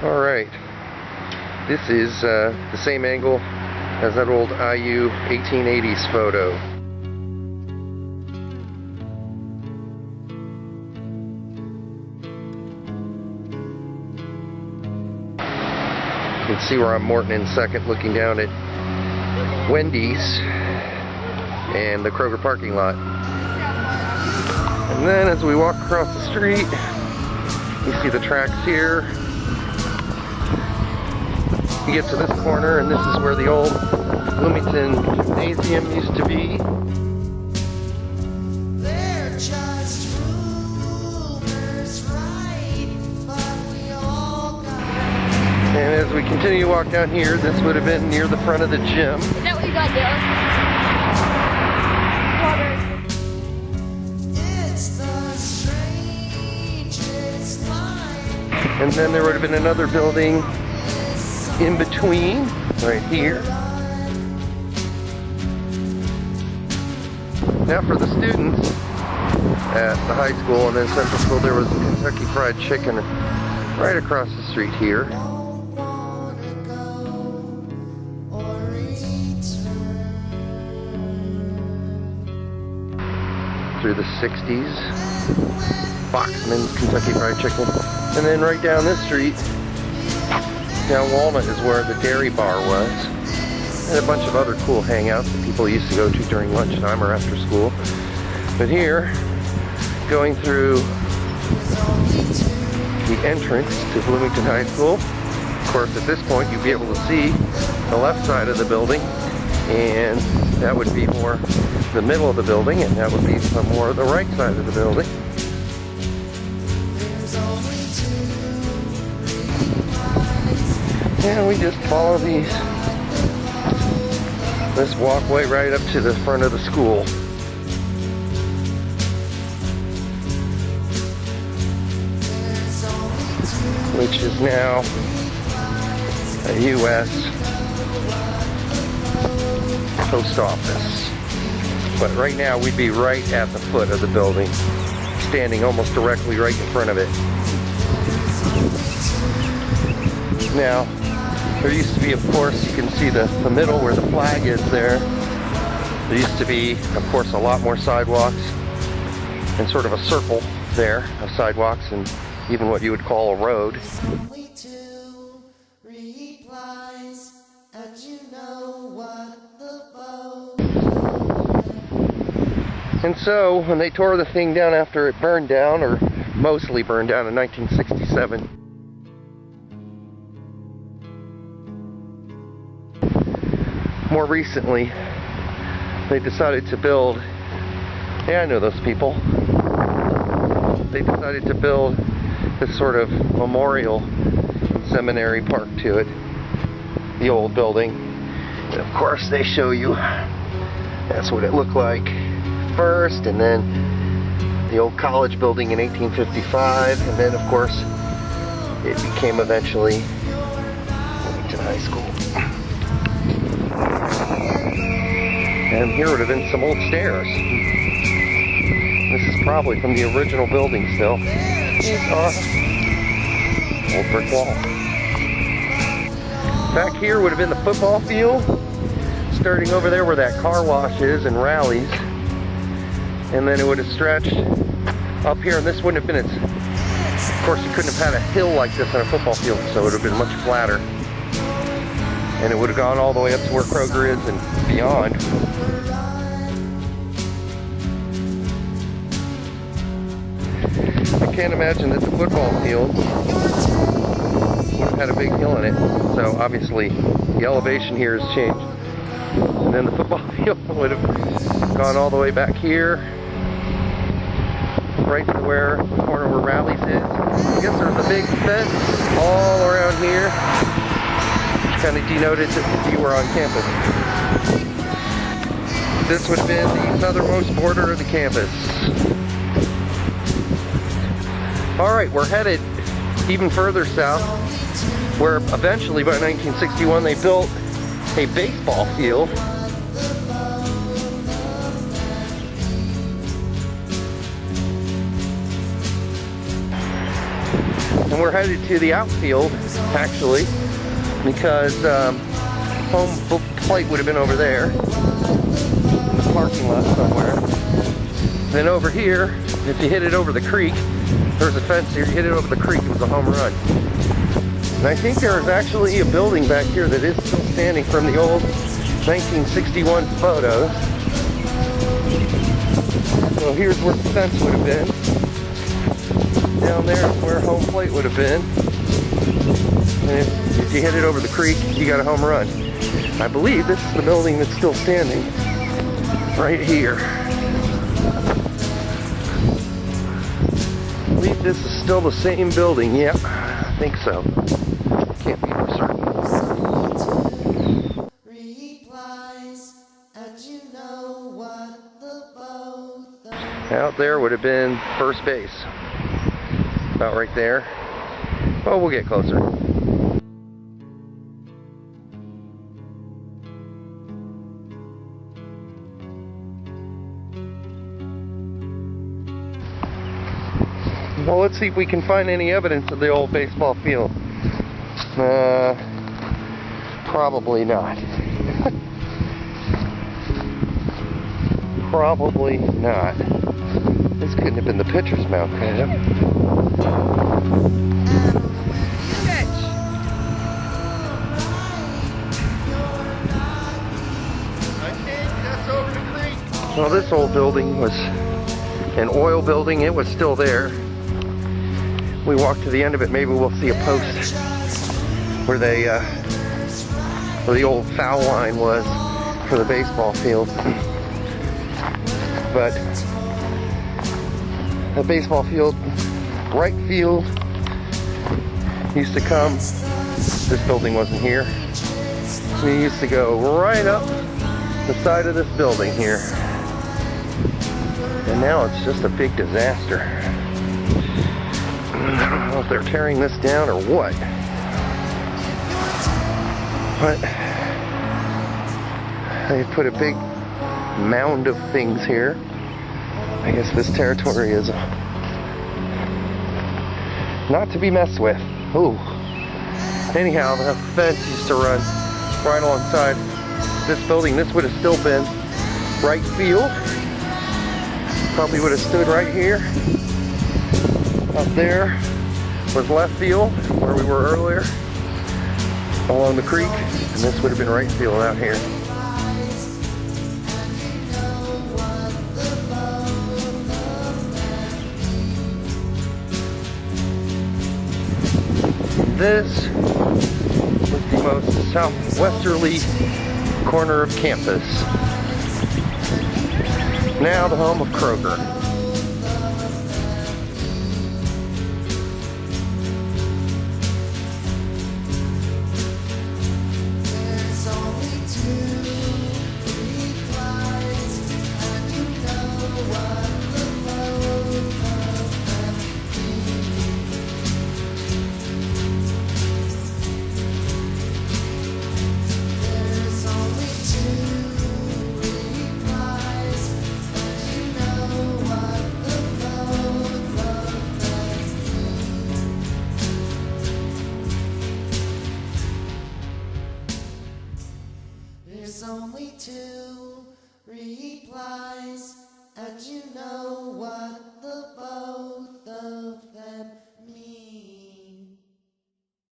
Alright, this is the same angle as that old IU 1880s photo. You can see where I'm Morton in second, looking down at Wendy's and the Kroger parking lot. And then as we walk across the street, you see the tracks here. You get to this corner and this is where the old Bloomington Gymnasium used to be. And as we continue to walk down here, this would have been near the front of the gym. Is that what you got there? And then there would have been another building in between, right here. Now for the students at the high school and then Central School, there was a Kentucky Fried Chicken right across the street here. Through the 60s, Boxman's Kentucky Fried Chicken. And then right down this street, down Walnut, is where the dairy bar was. And a bunch of other cool hangouts that people used to go to during lunchtime or after school. But here, going through the entrance to Bloomington High School, of course at this point you'd be able to see the left side of the building, and that would be more the middle of the building, and that would be some more of the right side of the building. And we just follow this walkway right up to the front of the school. Which is now a U.S. post office. But right now we'd be right at the foot of the building, standing almost directly right in front of it. Now, there used to be, of course, you can see the middle where the flag is there. There used to be, of course, a lot more sidewalks and sort of a circle there of sidewalks and even what you would call a road. And so, when they tore the thing down after it burned down, or mostly burned down in 1967, more recently, they decided to build, yeah, I know those people, they decided to build this sort of memorial seminary park to it, the old building. And of course they show you that's what it looked like first, and then the old college building in 1855, and then of course it became eventually Bloomington High School. And here would have been some old stairs. This is probably from the original building still. Old brick wall. Back here would have been the football field, starting over there where that car wash is and rallies. And then it would have stretched up here, and this wouldn't have been its... Of course, you couldn't have had a hill like this on a football field, so it would have been much flatter. And it would have gone all the way up to where Kroger is and beyond. I can't imagine that the football field would have had a big hill in it. So obviously the elevation here has changed. And then the football field would have gone all the way back here, right to where the corner where Rallies is. I guess there's a big fence all around here, which kind of denoted that you were on campus. This would have been the southernmost border of the campus. Alright, we're headed even further south, where eventually by 1961 they built a baseball field. And And we're headed to the outfield, actually, because home plate would have been over there, in the parking lot somewhere. Then over here, if you hit it over the creek, there's a fence here, you hit it over the creek, it was a home run. And I think there is actually a building back here that is still standing from the old 1961 photos. So here's where the fence would have been. Down there is where home plate would have been. And if you hit it over the creek, you got a home run. I believe this is the building that's still standing right here. I believe this is still the same building. Yep, I think so. Can't be for certain. Out there would have been first base. About right there. Oh, we'll get closer. Well, let's see if we can find any evidence of the old baseball field. Probably not. Probably not. This couldn't have been the pitcher's mound, could it? Well, this old building was an oil building. It was still there. We walk to the end of it, maybe we'll see a post where where the old foul line was for the baseball field. But the baseball field, right field, used to come, this building wasn't here, we used to go right up the side of this building here. And now it's just a big disaster. I don't know if they're tearing this down or what. But they put a big mound of things here. I guess this territory is not to be messed with. Ooh. Anyhow, the fence used to run right alongside this building. This would have still been right field. Probably would have stood right here. Up there was left field, where we were earlier, along the creek, and this would have been right field out here. This was the most southwesterly corner of campus. Now the home of Kroger.